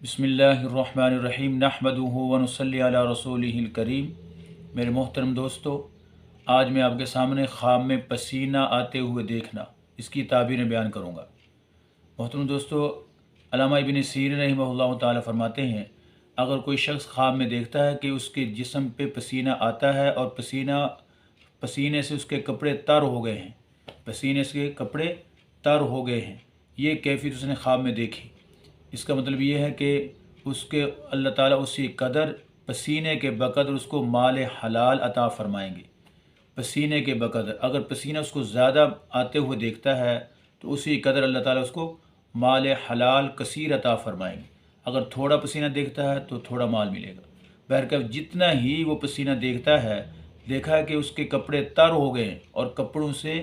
बिस्मिल्लाहिर्रहमानिर्रहीम नहमदुहु व नुसल्ली अला रसूलिहिल करीम। मेरे मोहतरम दोस्तों, आज मैं आपके सामने ख्वाब में पसीना आते हुए देखना, इसकी ताबीरें बयान करूँगा। मोहतरम दोस्तों, अल्लामा इब्न सीरीन रहमहुल्लाह ताला फरमाते हैं, अगर कोई शख्स ख्वाब में देखता है कि उसके जिस्म पे पसीना आता है और पसीने से उसके कपड़े तर हो गए हैं, पसीने से कपड़े तर हो गए हैं, ये कैफियत उसने ख्वाब में देखी, इसका मतलब ये है कि उसके अल्लाह ताला उसी कदर पसीने के बकदर उसको माल हलाल अता फरमाएंगे। पसीने के बकदर अगर पसीना उसको ज़्यादा आते हुए देखता है तो उसी कदर अल्लाह ताला उसको माल हलाल कसीर अता फरमाएंगे। अगर थोड़ा पसीना देखता है तो थोड़ा माल मिलेगा। बहरकैफ जितना ही वो पसीना देखता है, देखा है कि उसके कपड़े तर हो गए और कपड़ों से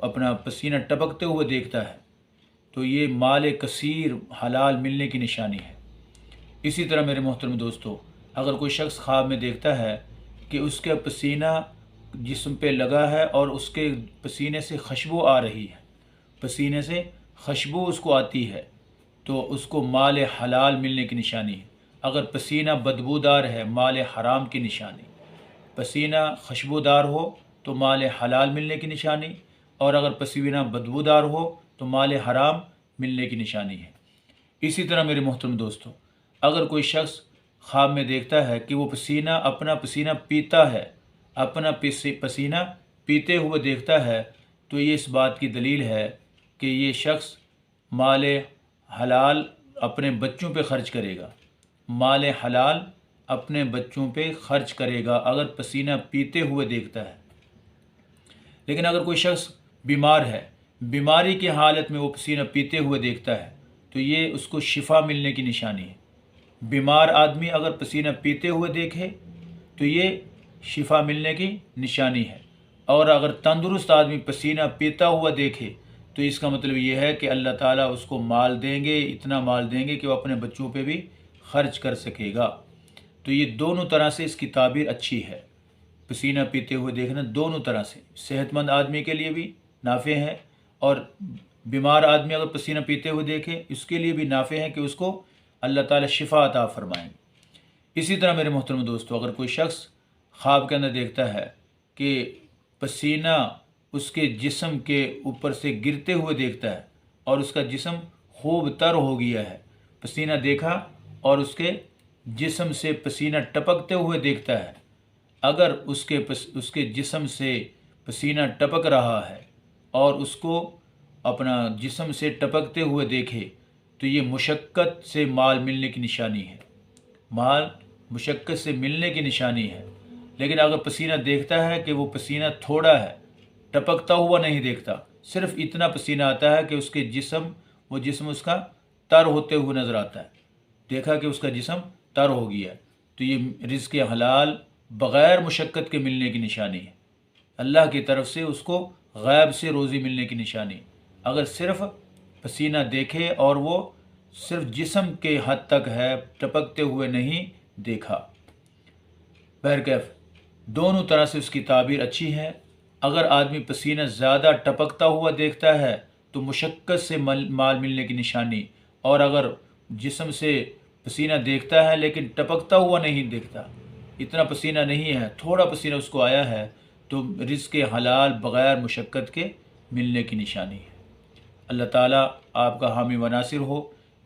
अपना पसीना टपकते हुए देखता है, तो ये माल कसीर हलाल मिलने की निशानी है। इसी तरह मेरे मोहतरम दोस्तों, अगर कोई शख्स ख्वाब में देखता है कि उसका पसीना जिस्म पे लगा है और उसके पसीने से खुशबू आ रही है, पसीने से खुशबू उसको आती है, तो उसको माल हलाल मिलने की निशानी है। अगर पसीना बदबूदार है, माल हराम की निशानी। पसीना खुशबूदार हो तो माल हलाल मिलने की निशानी, और अगर पसीना बदबूदार हो तो माल हराम मिलने की निशानी है। इसी तरह मेरे मोहतरम दोस्तों, अगर कोई शख्स ख्वाब में देखता है कि वो अपना पसीना पीता है, अपना पसीना पीते हुए देखता है, तो ये इस बात की दलील है कि ये शख्स माल हलाल अपने बच्चों पे खर्च करेगा, माल हलाल अपने बच्चों पे खर्च करेगा अगर पसीना पीते हुए देखता है। लेकिन अगर कोई शख्स बीमार है, बीमारी की हालत में वो पसीना पीते हुए देखता है, तो ये उसको शिफा मिलने की निशानी है। बीमार आदमी अगर पसीना पीते हुए देखे तो ये शिफा मिलने की निशानी है, और अगर तंदुरुस्त आदमी पसीना पीता हुआ देखे तो इसका मतलब ये है कि अल्लाह ताला उसको माल देंगे, इतना माल देंगे कि वो अपने बच्चों पे भी खर्च कर सकेगा। तो ये दोनों तरह से इसकी ताबीर अच्छी है। पसीना पीते हुए देखना दोनों तरह से सेहतमंद आदमी के लिए भी नाफ़े है, और बीमार आदमी अगर पसीना पीते हुए देखे इसके लिए भी नाफ़े है कि उसको अल्लाह ताला शिफा अता फरमाएंगे। इसी तरह मेरे मोहतरम दोस्तों, अगर कोई शख्स ख्वाब के अंदर देखता है कि पसीना उसके जिस्म के ऊपर से गिरते हुए देखता है और उसका जिस्म खूब तर हो गया है, पसीना देखा और उसके जिस्म से पसीना टपकते हुए देखता है, अगर उसके जिस्म से पसीना टपक रहा है और उसको अपना जिस्म से टपकते हुए देखे, तो ये मुशक्क़त से माल मिलने की निशानी है, माल मुशक्क़त से मिलने की निशानी है। लेकिन अगर पसीना देखता है कि वो पसीना थोड़ा है, टपकता हुआ नहीं देखता, सिर्फ इतना पसीना आता है कि उसके जिस्म उसका तर होते हुए नज़र आता है, देखा कि उसका जिस्म तर हो गया है, तो ये रिज़्क़ हलाल बग़ैर मुशक्क़त के मिलने की निशानी है। अल्लाह की तरफ से उसको गैब से रोज़ी मिलने की निशानी। अगर सिर्फ पसीना देखे और वो सिर्फ जिस्म के हद तक है, टपकते हुए नहीं देखा। बहरकैफ दोनों तरह से उसकी ताबीर अच्छी है। अगर आदमी पसीना ज़्यादा टपकता हुआ देखता है तो मुशक्क़त से माल मिलने की निशानी, और अगर जिस्म से पसीना देखता है लेकिन टपकता हुआ नहीं देखता, इतना पसीना नहीं है, थोड़ा पसीना उसको आया है, तो रिज़्क़ हलाल बग़ैर मुशक्क़त के मिलने की निशानी है। अल्लाह ताला आपका हामी व नासिर हो।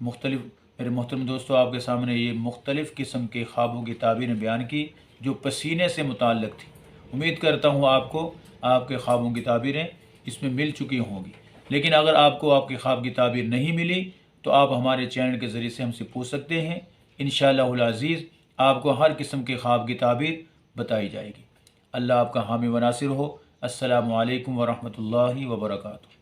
मेरे मोहतरम दोस्तों, आपके सामने ये मुख्तलिफ़ किस्म के ख्वाबों की ताबीरें बयान की जो पसीने से मुताल्लिक़ थी। उम्मीद करता हूँ आपको आपके ख्वाबों की ताबीरें इसमें मिल चुकी होंगी। लेकिन अगर आपको आपके ख्वाब की ताबीर नहीं मिली तो आप हमारे चैनल के ज़रिए से हमसे पूछ सकते हैं। इंशाअल्लाहुल अज़ीज़ आपको हर किस्म के ख्वाब की ताबीर बताई जाएगी। अल्लाह आपका हामी व नासिर हो। अस्सलामु अलैकुम व रहमतुल्लाहि व बरकातुहू।